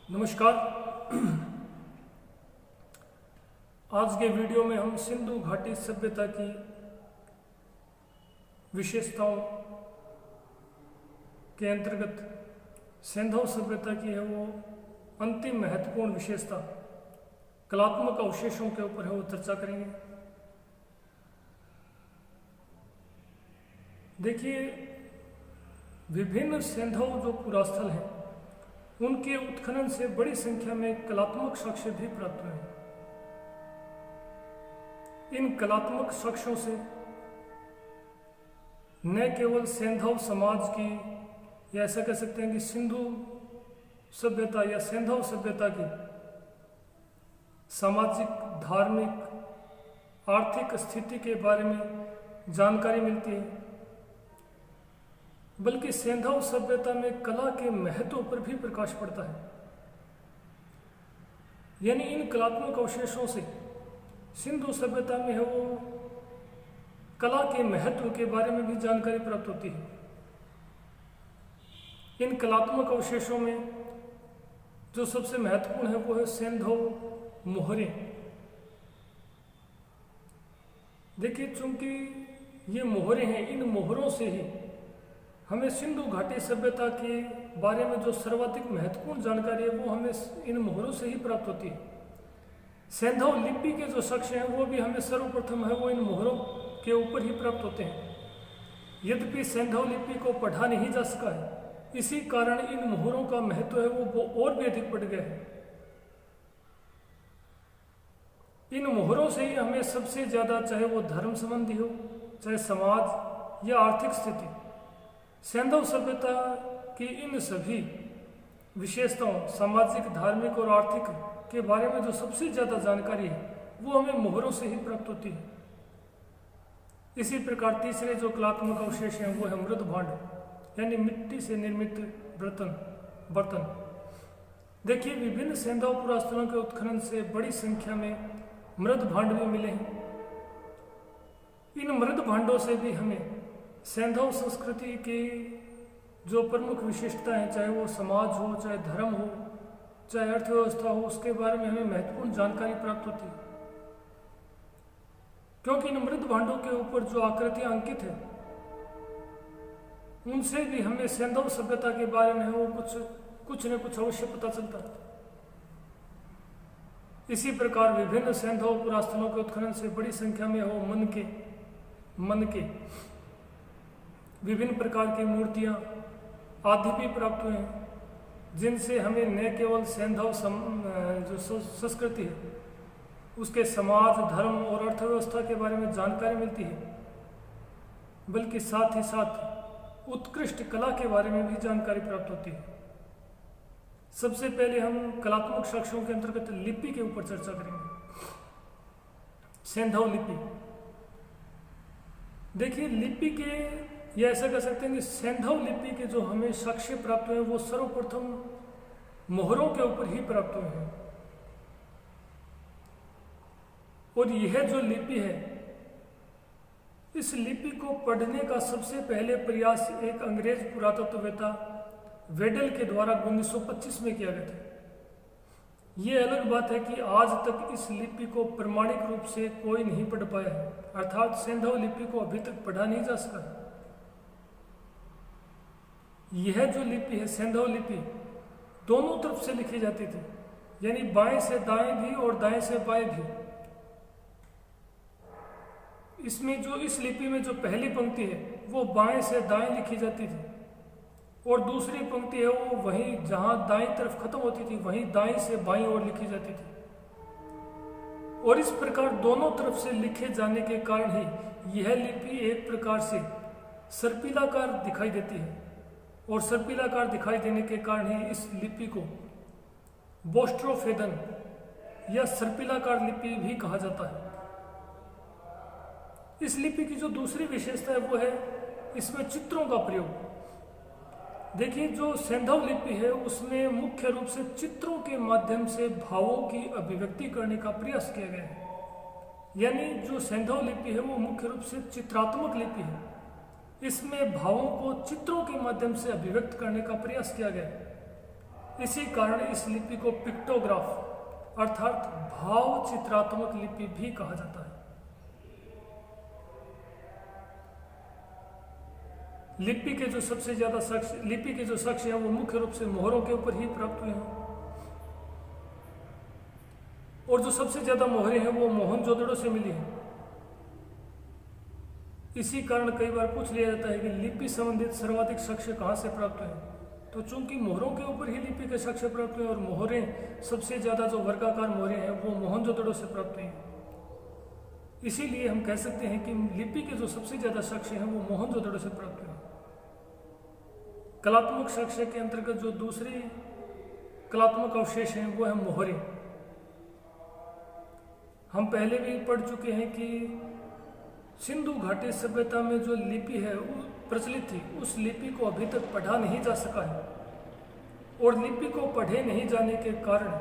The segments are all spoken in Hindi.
नमस्कार। आज के वीडियो में हम सिंधु घाटी सभ्यता की विशेषताओं के अंतर्गत सैंधव सभ्यता की है वो अंतिम महत्वपूर्ण विशेषता कलात्मक अवशेषों के ऊपर है वो चर्चा करेंगे। देखिए, विभिन्न सैंधव जो पुरास्थल हैं उनके उत्खनन से बड़ी संख्या में कलात्मक साक्ष्य भी प्राप्त हुए हैं। इन कलात्मक साक्ष्यों से न केवल सैंधव समाज की या ऐसा कह सकते हैं कि सिंधु सभ्यता या सैंधव सभ्यता की सामाजिक, धार्मिक, आर्थिक स्थिति के बारे में जानकारी मिलती है, बल्कि सैंधव सभ्यता में कला के महत्व पर भी प्रकाश पड़ता है। यानी इन कलात्मक अवशेषों से सिंधु सभ्यता में है वो कला के महत्व के बारे में भी जानकारी प्राप्त होती है। इन कलात्मक अवशेषों में जो सबसे महत्वपूर्ण है वो है सैंधव मोहरे। देखिए, चूंकि ये मोहरे हैं, इन मोहरों से ही हमें सिंधु घाटी सभ्यता के बारे में जो सर्वाधिक महत्वपूर्ण जानकारी है वो हमें इन मोहरों से ही प्राप्त होती है। सैंधव लिपि के जो साक्ष्य हैं वो भी हमें सर्वप्रथम है वो इन मोहरों के ऊपर ही प्राप्त होते हैं। यद्यपि सैंधव लिपि को पढ़ा नहीं जा सका है, इसी कारण इन मोहरों का महत्व है वो और भी अधिक बढ़ गया है। इन मोहरों से ही हमें सबसे ज्यादा, चाहे वो धर्म संबंधी हो, चाहे समाज या आर्थिक स्थिति, सैंधव सभ्यता की इन सभी विशेषताओं, सामाजिक, धार्मिक और आर्थिक के बारे में जो सबसे ज्यादा जानकारी है वो हमें मोहरों से ही प्राप्त होती है। इसी प्रकार तीसरे जो कलात्मक अवशेष हैं वो है मृद भांड, यानी मिट्टी से निर्मित बर्तन। देखिए, विभिन्न सैंधव पुरास्थलों के उत्खनन से बड़ी संख्या में मृद भांड भी मिले हैं। इन मृद भांडों से भी हमें सैंधव संस्कृति की जो प्रमुख विशेषता है, चाहे वो समाज हो, चाहे धर्म हो, चाहे अर्थव्यवस्था हो, उसके बारे में हमें महत्वपूर्ण जानकारी प्राप्त होती है। क्योंकि इन मृद भांडों के ऊपर जो आकृतियां अंकित है उनसे भी हमें सैंधव सभ्यता के बारे में वो कुछ न कुछ अवश्य पता चलता है। इसी प्रकार विभिन्न सैंधव पुरास्थलों के उत्खनन से बड़ी संख्या में हो मन के विभिन्न प्रकार की मूर्तियां आदि भी प्राप्त हुए हैं, जिनसे हमें न केवल सैंधव जो संस्कृति है उसके समाज, धर्म और अर्थव्यवस्था के बारे में जानकारी मिलती है, बल्कि साथ ही साथ उत्कृष्ट कला के बारे में भी जानकारी प्राप्त होती है। सबसे पहले हम कलात्मक साक्ष्यों के अंतर्गत लिपि के ऊपर चर्चा करेंगे। सैंधव लिपि। देखिए, लिपि के या ऐसा कह सकते हैं कि सैंधव लिपि के जो हमें साक्ष्य प्राप्त हुए वो सर्वप्रथम मोहरों के ऊपर ही प्राप्त हुए हैं। और यह जो लिपि है, इस लिपि को पढ़ने का सबसे पहले प्रयास एक अंग्रेज पुरातत्ववेत्ता वेडल के द्वारा 1925 में किया गया था। ये अलग बात है कि आज तक इस लिपि को प्रमाणिक रूप से कोई नहीं पढ़ पाया है, अर्थात सैंधव लिपि को अभी तक पढ़ा नहीं जा सका। यह जो लिपि है, सैंधव लिपि, दोनों तरफ से लिखी जाती थी, यानी बाएं से दाएं भी और दाएं से बाएं भी। इसमें जो इस लिपि में जो पहली पंक्ति है वो बाएं से दाएं लिखी जाती थी, और दूसरी पंक्ति है वो वहीं जहां दाईं तरफ खत्म होती थी वहीं दाईं से बाईं ओर लिखी जाती थी। और इस प्रकार दोनों तरफ से लिखे जाने के कारण ही यह लिपि एक प्रकार से सर्पिलाकार दिखाई देती है, और सर्पिलाकार दिखाई देने के कारण ही इस लिपि को बोस्ट्रोफेदन या सर्पिलाकार लिपि भी कहा जाता है। इस लिपि की जो दूसरी विशेषता है वो है इसमें चित्रों का प्रयोग। देखिए, जो सैंधव लिपि है उसमें मुख्य रूप से चित्रों के माध्यम से भावों की अभिव्यक्ति करने का प्रयास किया गया है। यानी जो सैंधव लिपि है वो मुख्य रूप से चित्रात्मक लिपि है। इसमें भावों को चित्रों के माध्यम से अभिव्यक्त करने का प्रयास किया गया है। इसी कारण इस लिपि को पिक्टोग्राफ अर्थात भाव चित्रात्मक लिपि भी कहा जाता है। लिपि के जो साक्ष्य हैं वो मुख्य रूप से मोहरों के ऊपर ही प्राप्त हुए हैं, और जो सबसे ज्यादा मोहरें हैं वो मोहनजोदड़ो से मिली हैं। इसी कारण कई बार पूछ लिया जाता है कि लिपि संबंधित सर्वाधिक साक्ष्य कहाँ से प्राप्त हुए, तो चूंकि मोहरों के ऊपर ही लिपि के साक्ष्य प्राप्त हुए और मोहरें सबसे ज्यादा जो वर्गाकार मोहरें हैं वो मोहनजोदड़ो से प्राप्त हुई हैं, इसीलिए हम कह सकते हैं कि लिपि के जो सबसे ज्यादा साक्ष्य हैं वो मोहनजोदड़ो से प्राप्त हुए। कलात्मक साक्ष्य के अंतर्गत जो दूसरी कलात्मक अवशेष हैं वो है मोहरें। हम पहले भी पढ़ चुके हैं कि सिंधु घाटी सभ्यता में जो लिपि है वो प्रचलित थी, उस लिपि को अभी तक पढ़ा नहीं जा सका है, और लिपि को पढ़े नहीं जाने के कारण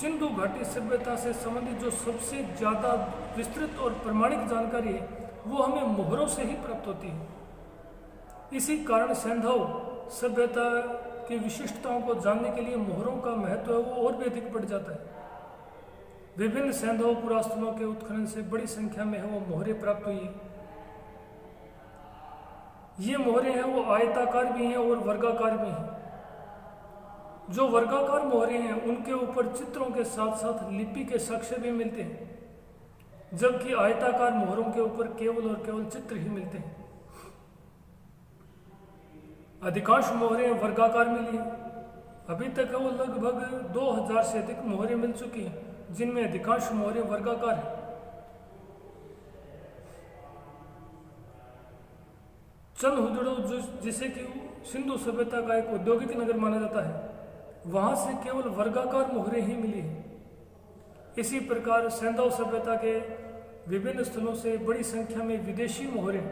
सिंधु घाटी सभ्यता से संबंधित जो सबसे ज़्यादा विस्तृत और प्रमाणिक जानकारी है वो हमें मोहरों से ही प्राप्त होती है। इसी कारण सैंधव सभ्यता की विशिष्टताओं को जानने के लिए मोहरों का महत्व है वो और भी अधिक बढ़ जाता है। विभिन्न सैंधव पुरास्तनों के उत्खनन से बड़ी संख्या में है वो मोहरें प्राप्त हुई हैं। ये मोहरें हैं वो आयताकार भी हैं और वर्गाकार भी हैं। जो वर्गाकार मोहरें हैं उनके ऊपर चित्रों के साथ साथ लिपि के साक्ष्य भी मिलते हैं, जबकि आयताकार मोहरों के ऊपर केवल और केवल चित्र ही मिलते हैं। अधिकांश मोहरें वर्गाकार मिली हैं। अभी तक वो लगभग 2000 से अधिक मोहरें मिल चुकी हैं, जिनमें अधिकांश मोहरें वर्गाकार हैं। चंदहुदड़ो जिसे कि सिंधु सभ्यता का एक औद्योगिक नगर माना जाता है, वहां से केवल वर्गाकार मोहरें ही मिली हैं। इसी प्रकार सैंधव सभ्यता के विभिन्न स्थलों से बड़ी संख्या में विदेशी मोहरें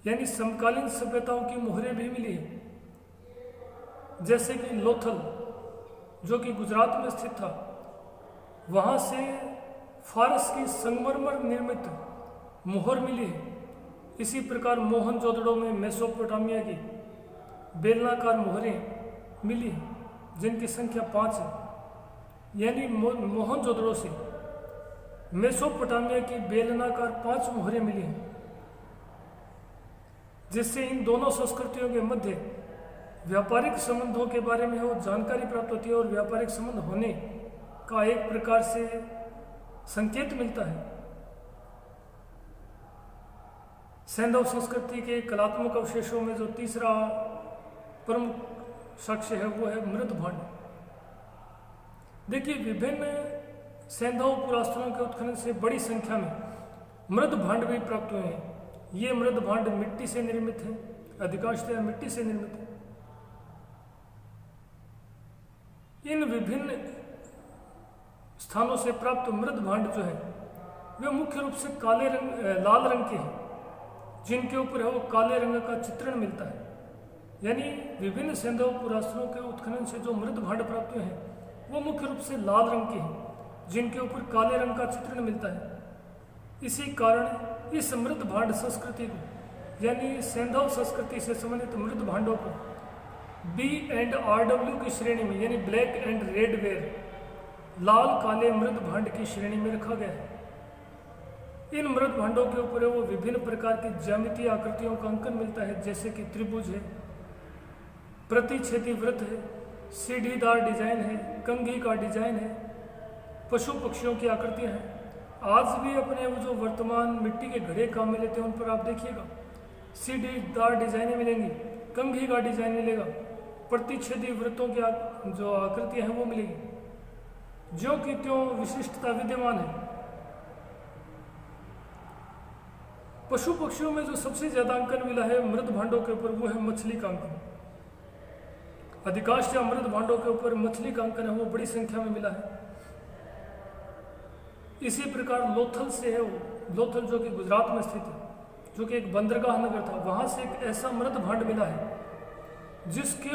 यानी समकालीन सभ्यताओं की मोहरें भी मिली हैं, जैसे कि लोथल जो कि गुजरात में स्थित था, वहां से फारस की संगमरमर निर्मित मोहर मिली है। इसी प्रकार मोहनजोदड़ो में मेसोपोटामिया की बेलनाकार मोहरें मिली हैं, जिनकी संख्या 5 है। यानी मोहनजोदड़ो से मेसोपोटामिया की बेलनाकार 5 मोहरें मिली हैं, जिससे इन दोनों संस्कृतियों के मध्य व्यापारिक संबंधों के बारे में वो जानकारी प्राप्त होती है और व्यापारिक संबंध होने का एक प्रकार से संकेत मिलता है। सैंधव संस्कृति के कलात्मक अवशेषों में जो तीसरा प्रमुख साक्ष्य है वो है मृद भांड। देखिए, विभिन्न सैंधव पुरास्तनों के उत्खनन से बड़ी संख्या में मृद भांड भी प्राप्त हुए हैं। ये मृद भांड मिट्टी से निर्मित हैं, अधिकांशतः मिट्टी से निर्मित है। इन विभिन्न स्थानों से प्राप्त मृद भांड जो है वे मुख्य रूप से लाल रंग के हैं, जिनके ऊपर है वो काले रंग का चित्रण मिलता है। यानी विभिन्न सैंधव पुरास्तनों के उत्खनन से जो मृद भांड प्राप्त हुए हैं वो मुख्य रूप से लाल रंग के हैं, जिनके ऊपर काले रंग का चित्रण मिलता है। इसी कारण इस मृद भांड संस्कृति को यानी सैंधव संस्कृति से संबंधित मृद भांडों को B&RW की श्रेणी में यानी ब्लैक एंड रेड वेयर लाल काले मृद भांड की श्रेणी में रखा गया है। इन मृद भांडों के ऊपर वो विभिन्न प्रकार की ज्यामितीय आकृतियों का अंकन मिलता है, जैसे कि त्रिभुज है, प्रतिच्छेदी वृत्त है, सीढ़ीदार डिजाइन है, कंघी का डिजाइन है, पशु पक्षियों की आकृतियां हैं। आज भी अपने वो जो वर्तमान मिट्टी के घड़े काम में लेते हैं उन पर आप देखिएगा सीढ़ीदार डिजाइनें मिलेंगी, कंघी का डिजाइन मिलेगा, प्रतिच्छेदी वृत्तों की जो आकृतियां हैं वो मिलेगी, जो कि त्यों विशिष्टता विद्यमान है। पशु पक्षियों में जो सबसे ज्यादा अंकन मिला है मृद भांडों के ऊपर वो है मछली का अंकन। अधिकांश मृद भांडों के ऊपर मछली का अंकन है वो बड़ी संख्या में मिला है। इसी प्रकार लोथल से है वो, लोथल जो कि गुजरात में स्थित है, जो कि एक बंदरगाह नगर था, वहां से एक ऐसा मृद भांड मिला है जिसके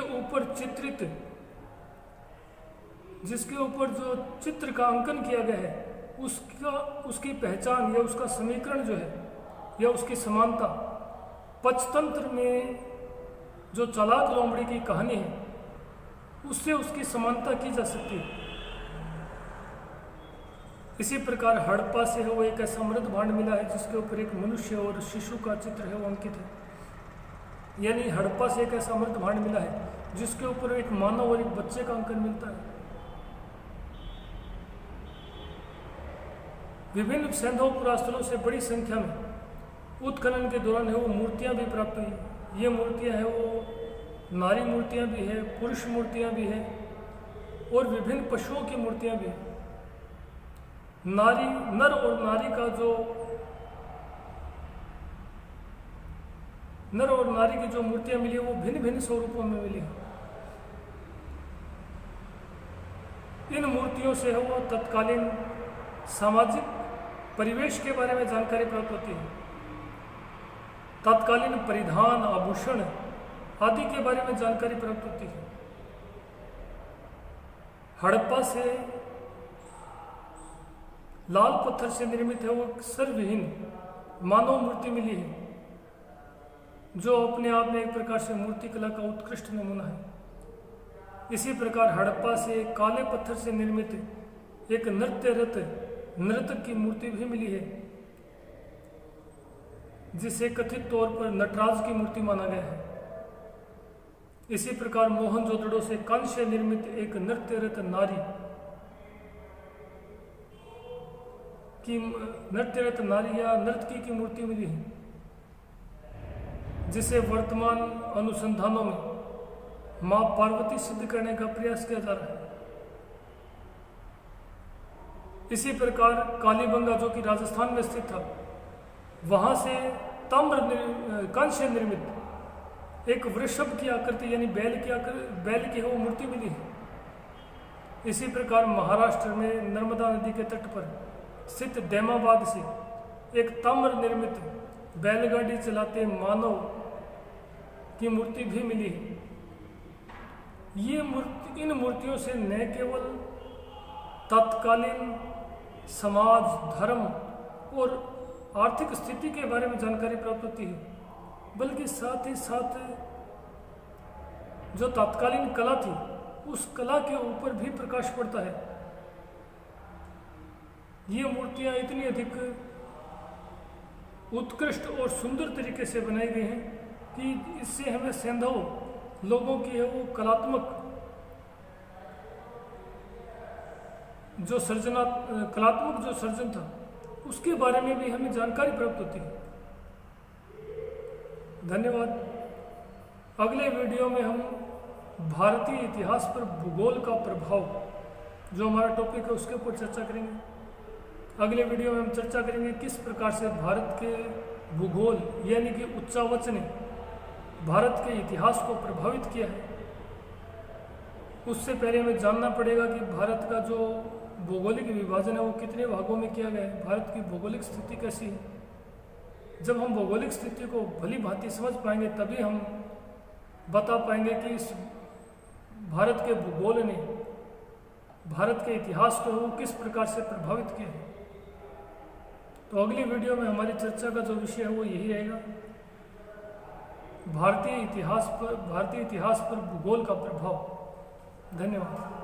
ऊपर जो चित्र का अंकन किया गया है उसकी पहचान या उसका समीकरण जो है या उसकी समानता पंचतंत्र में जो चालाक लोमड़ी की कहानी है उससे उसकी समानता की जा सकती है। इसी प्रकार हड़प्पा से है वो एक ऐसा मृत भांड मिला है जिसके ऊपर एक मनुष्य और शिशु का चित्र है वो अंकित है। यानी हड़प्पा से एक ऐसा मृत भांड मिला है जिसके ऊपर एक मानव और एक बच्चे का अंकन मिलता है। विभिन्न सैंधव पुरास्थलों से बड़ी संख्या में उत्खनन के दौरान है वो मूर्तियां भी प्राप्त हुई। ये मूर्तियां है वो नारी मूर्तियां भी है, पुरुष मूर्तियां भी है और विभिन्न पशुओं की मूर्तियां भी है। नर और नारी की जो मूर्तियां मिली है वो भिन्न भिन्न स्वरूपों में मिली है। इन मूर्तियों से है वो तत्कालीन सामाजिक परिवेश के बारे में जानकारी प्राप्त होती है। तत्कालीन परिधान, आभूषण आदि के बारे में जानकारी प्राप्त होती है। हड़प्पा से लाल पत्थर से निर्मित है वो सर्वहीन मानव मूर्ति मिली है जो अपने आप में एक प्रकार से मूर्ति कला का उत्कृष्ट नमूना है। इसी प्रकार हड़प्पा से काले पत्थर से निर्मित एक नर्तक की मूर्ति भी मिली है जिसे कथित तौर पर नटराज की मूर्ति माना गया है। इसी प्रकार मोहनजोदड़ो से कांस्य निर्मित एक नृत्यरत नारी या नर्तकी की मूर्ति मिली है जिसे वर्तमान अनुसंधानों में मां पार्वती सिद्ध करने का प्रयास किया जा रहा है। इसी प्रकार कालीबंगा जो कि राजस्थान में स्थित था वहां से कांस्य निर्मित एक वृषभ की आकृति यानी बैल की वो मूर्ति मिली है। इसी प्रकार महाराष्ट्र में नर्मदा नदी के तट पर स्थित दैमाबाद से एक ताम्र निर्मित बैलगाड़ी चलाते मानव की मूर्ति भी मिली है। इन मूर्तियों से न केवल तत्कालीन समाज, धर्म और आर्थिक स्थिति के बारे में जानकारी प्राप्त होती है बल्कि साथ ही साथ जो तत्कालीन कला थी उस कला के ऊपर भी प्रकाश पड़ता है। ये मूर्तियां इतनी अधिक उत्कृष्ट और सुंदर तरीके से बनाई गई हैं कि इससे हमें सैंधव लोगों की है वो कलात्मक जो सर्जन था उसके बारे में भी हमें जानकारी प्राप्त होती है। धन्यवाद। अगले वीडियो में हम भारतीय इतिहास पर भूगोल का प्रभाव जो हमारा टॉपिक है उसके ऊपर चर्चा करेंगे। अगले वीडियो में हम चर्चा करेंगे किस प्रकार से भारत के भूगोल यानी कि उच्चावच ने भारत के इतिहास को प्रभावित किया है। उससे पहले हमें जानना पड़ेगा कि भारत का जो भौगोलिक विभाजन है वो कितने भागों में किया गया है, भारत की भौगोलिक स्थिति कैसी है। जब हम भौगोलिक स्थिति को भली भांति समझ पाएंगे तभी हम बता पाएंगे कि इस भारत के भूगोल ने भारत के इतिहास को वो किस प्रकार से प्रभावित किया है। तो अगली वीडियो में हमारी चर्चा का जो विषय है वो यही रहेगा, भारतीय इतिहास पर भूगोल का प्रभाव। धन्यवाद।